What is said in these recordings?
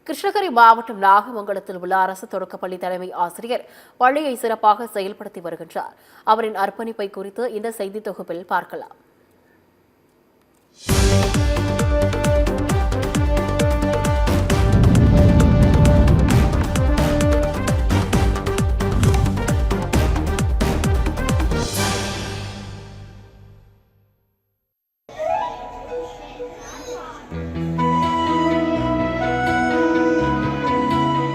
கிருஷ்ணகிரி மாவட்டம் நாகமங்கலத்தில் உள்ள அரசு தொடக்கப்பள்ளி தலைமை ஆசிரியர் பள்ளியை சிறப்பாக செயல்படுத்தி வருகின்றார். அவரின் அர்ப்பணிப்பை குறித்து இந்த செய்தி தொகுப்பில் பார்க்கலாம்.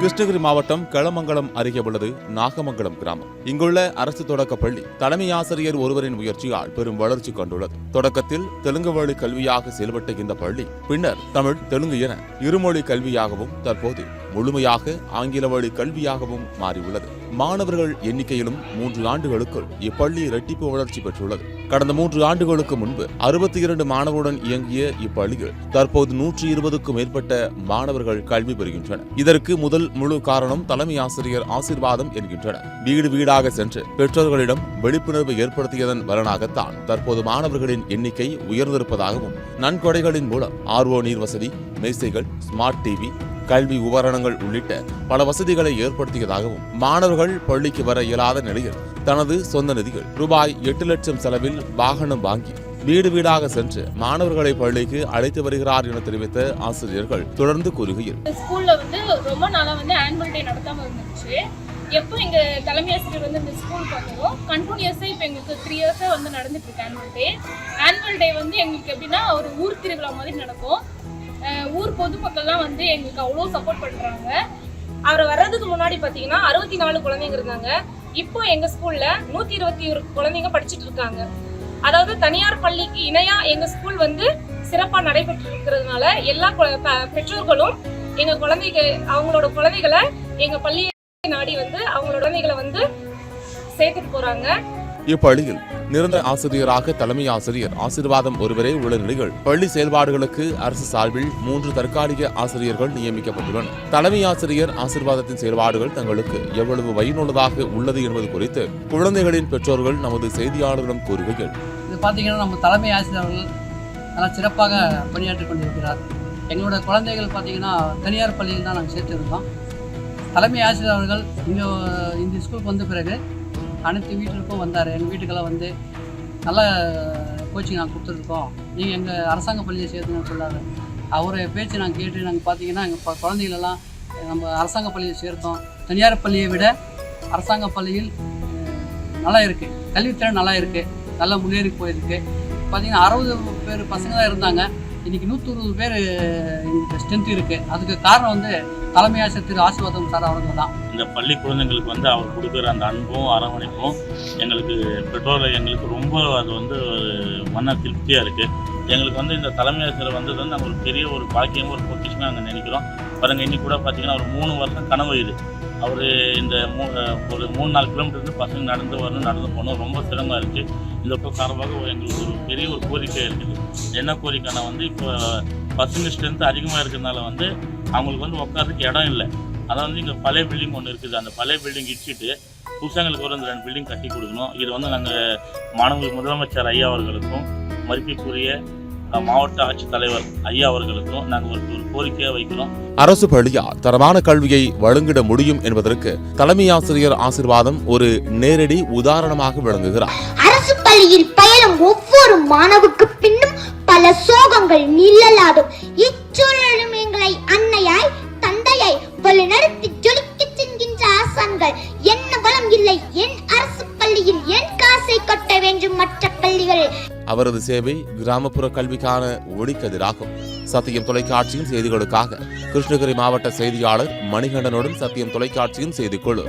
கிருஷ்ணகிரி மாவட்டம் களமங்கலம் அருகே உள்ளது நாகமங்கலம் கிராமம். இங்குள்ள அரசு தொடக்க பள்ளி தலைமை ஆசிரியர் ஒருவரின் முயற்சியால் பெரும் வளர்ச்சி கண்டுள்ளது. தொடக்கத்தில் தெலுங்கு வழி கல்வியாக செயல்பட்ட இந்த பள்ளி பின்னர் தமிழ், தெலுங்கு என இருமொழி கல்வியாகவும் தற்போது முழுமையாக ஆங்கில வழி கல்வியாகவும் மாறியுள்ளது. மாணவர்கள் எண்ணிக்கையிலும் 3 ஆண்டுகளுக்குள் இப்பள்ளி இரட்டிப்பு வளர்ச்சி பெற்றுள்ளது. கடந்த 3 ஆண்டுகளுக்கு முன்பு 62 மாணவருடன் இயங்கிய இப்பள்ளியில் தற்போது 120க்கும் மேற்பட்ட மாணவர்கள் கல்வி பெறுகின்றனர். இதற்கு முதல் முழு காரணம் தலைமை ஆசிரியர் ஆசீர்வாதம் என்கின்றனர். வீடு வீடாக சென்று பெற்றோர்களிடம் விழிப்புணர்வு ஏற்படுத்தியதன் பலனாகத்தான் தற்போது மாணவர்களின் எண்ணிக்கை உயர்ந்திருப்பதாகவும், நன்கொடைகளின் மூலம் RO நீர் வசதி, மேசைகள், ஸ்மார்ட் டிவி, கல்வி உபகரணங்கள் உள்ளிட்ட பல வசதிகளை ஏற்படுத்தியதாகவும், மாணவர்கள் பள்ளிக்கு வர இயலாத நிலையில் தனது சொந்த நிதியில் ரூபாய் 8 லட்சம் செலவில் வாகனம் வாங்கி வீடு வீடாக சென்று மாணவர்களை பள்ளிக்கு அழைத்து வருகிறார் என தெரிவித்த ஆசிரியர்கள் தொடர்ந்து கூறுகையில், ஸ்கூல்ல ரொம்ப நாளா ஆனுவல் டே நடத்தாம இருந்துச்சு. எப்போ எங்க தலைமை ஆசிரியர் இந்த ஸ்கூலுக்கு வந்தோம், கண்டினியூஸா இப்போ எங்களுக்கு 3 இயர்ஸா நடந்துட்டு இருக்கு ஆனுவல் டே. ஆனுவல் டே எங்களுக்கு எப்படின்னா ஒரு ஊர் திருவிழா மாதிரி நடக்கும். ஊர் பொதுமக்கள்லாம் எங்களுக்கு அவ்வளோ சப்போர்ட் பண்றாங்க. அவர் வர்றதுக்கு முன்னாடி பார்த்தீங்கன்னா 64 குழந்தைங்க இருந்தாங்க. இப்போ எங்க ஸ்கூல்ல 121 குழந்தைங்க படிச்சுட்டு இருக்காங்க. அதாவது தனியார் பள்ளிக்கு இணையா எங்க ஸ்கூல் சிறப்பா நடைபெற்று இருக்கிறதுனால எல்லா பெற்றோர்களும் எங்க அவங்களோட குழந்தைகளை எங்க பள்ளியை நாடி அவங்களோட குழந்தைகளை சேர்த்துட்டு போறாங்க. இப்பள்ளியில் நிரந்தர ஆசிரியராக தலைமை ஆசிரியர் ஆசீர்வாதம் ஒருவரே உள்ள நிலையில் பள்ளி செயல்பாடுகளுக்கு அரசு சார்பில் 3 தற்காலிக ஆசிரியர்கள் நியமிக்கப்பட்டுள்ளனர். தலைமை ஆசிரியர் ஆசீர்வாதத்தின் செயல்பாடுகள் தங்களுக்கு எவ்வளவு பயனுள்ளதாக உள்ளது என்பது குறித்து குழந்தைகளின் பெற்றோர்கள் நமது செய்தியாளரிடம் கூறுகையில், இது பார்த்தீங்கன்னா நம்ம தலைமை ஆசிரியர்கள் நல்லா சிறப்பாக பணியாற்றி கொண்டிருக்கிறார். எங்களோட குழந்தைகள் பார்த்தீங்கன்னா தனியார் பள்ளியில் தான் நாங்கள் சேர்த்துருக்கோம். தலைமை ஆசிரியர் அவர்கள் இங்கே இந்த ஸ்கூலுக்கு வந்த பிறகு அனைத்து வீட்டுக்கும் வந்தார். எங்கள் வீட்டுக்கெல்லாம் நல்ல கோச்சிங் நாங்கள் கொடுத்துருக்கோம், நீங்கள் எங்கள் அரசாங்க பள்ளியை சேர்த்துன்னு சொல்லாரு. அவரை பேச்சு நாங்கள் கேட்டு நாங்கள் பார்த்தீங்கன்னா எங்கள் குழந்தைகளெல்லாம் நம்ம அரசாங்க பள்ளியை சேர்த்தோம். தனியார் பள்ளியை விட அரசாங்க பள்ளியில் நல்லா இருக்குது, கல்வித்திறன் நல்லா இருக்குது, நல்லா முன்னேறி போயிருக்கு. பார்த்தீங்கன்னா 60 பேர் பசங்க தான் இருந்தாங்க, இன்றைக்கி 120 பேர் எங்களுக்கு ஸ்ட்ரென்த் இருக்குது. அதுக்கு காரணம் தலைமை ஆசிரியர் திரு ஆசீர்வாதம் சார் அவர்கள் தான். இந்த பள்ளி குழந்தைங்களுக்கு அவர் கொடுக்குற அந்த அன்பும் அரவணைப்பும் எங்களுக்கு பெற்றோர்கள் எங்களுக்கு ரொம்ப அது ஒரு மன திருப்தியாக இருக்குது. எங்களுக்கு இந்த தலைமை ஆசிரியர் வந்தது நாங்கள் ஒரு பெரிய ஒரு பாக்கியம், ஒரு பொக்கிஷமாக நாங்கள் நினைக்கிறோம். பாருங்கள், இன்னைக்கு கூட பார்த்தீங்கன்னா ஒரு 3 வருஷம் கனவு இது. அவர் இந்த ஒரு 3-4 கிலோமீட்டர் பசங்க நடந்து போகணும், ரொம்ப சிரமமாக இருக்குது. இந்த காரணமாக எங்களுக்கு ஒரு பெரிய ஒரு கோரிக்கை இருக்குது. என்ன கோரிக்கைனா இப்போ பசங்க ஸ்ட்ரென்த் அதிகமாக இருக்கிறதுனால அவங்களுக்கு உட்காரதுக்கு இடம் இல்லை. அதான் இங்கே பழைய பில்டிங் ஒன்று இருக்குது. அந்த பழைய பில்டிங் இடிச்சிட்டு புதுசாங்களுக்கு ஒரு 2 பில்டிங் கட்டி கொடுக்கணும். இது நாங்கள் மாணவர்கள் முதலமைச்சர் ஐயா அவர்களுக்கும் மதிப்பிற்குரிய மாவட்ட ஆட்சித்தலைவர் ஐயா அவர்களுக்கும் நாங்கள் ஒரு கோரிக்கையாக வைக்கிறோம். அரசு பள்ளியால் தரமான கல்வியை வழங்கிட முடியும் என்பதற்கு தலைமை ஆசிரியர் ஆசீர்வாதம் ஒரு நேரடி உதாரணமாக விளங்குகிறார். அரசு பள்ளியில் பயிலும் ஒவ்வொரு மாணவுக்கு பின்னும் பல சோகங்கள் நிழலாடும். இச்சூழலும் எங்களை அன்னையாய் தந்தையாய் வழிநடத்தி ஜொலிக்கச் செல்கின்ற ஆசான்கள் என்ன பலம் இல்லை என் அரசு பள்ளியில் என் காசை கட்ட வேண்டும் மற்ற பள்ளிகள். அவரது சேவை கிராமப்புற கல்விக்கான ஒளிக்கதிராகும். சத்தியம் தொலைக்காட்சியின் செய்திகளுக்காக கிருஷ்ணகிரி மாவட்ட செய்தியாளர் மணிகண்டனுடன் சத்தியம் தொலைக்காட்சியின் செய்திக்குழு.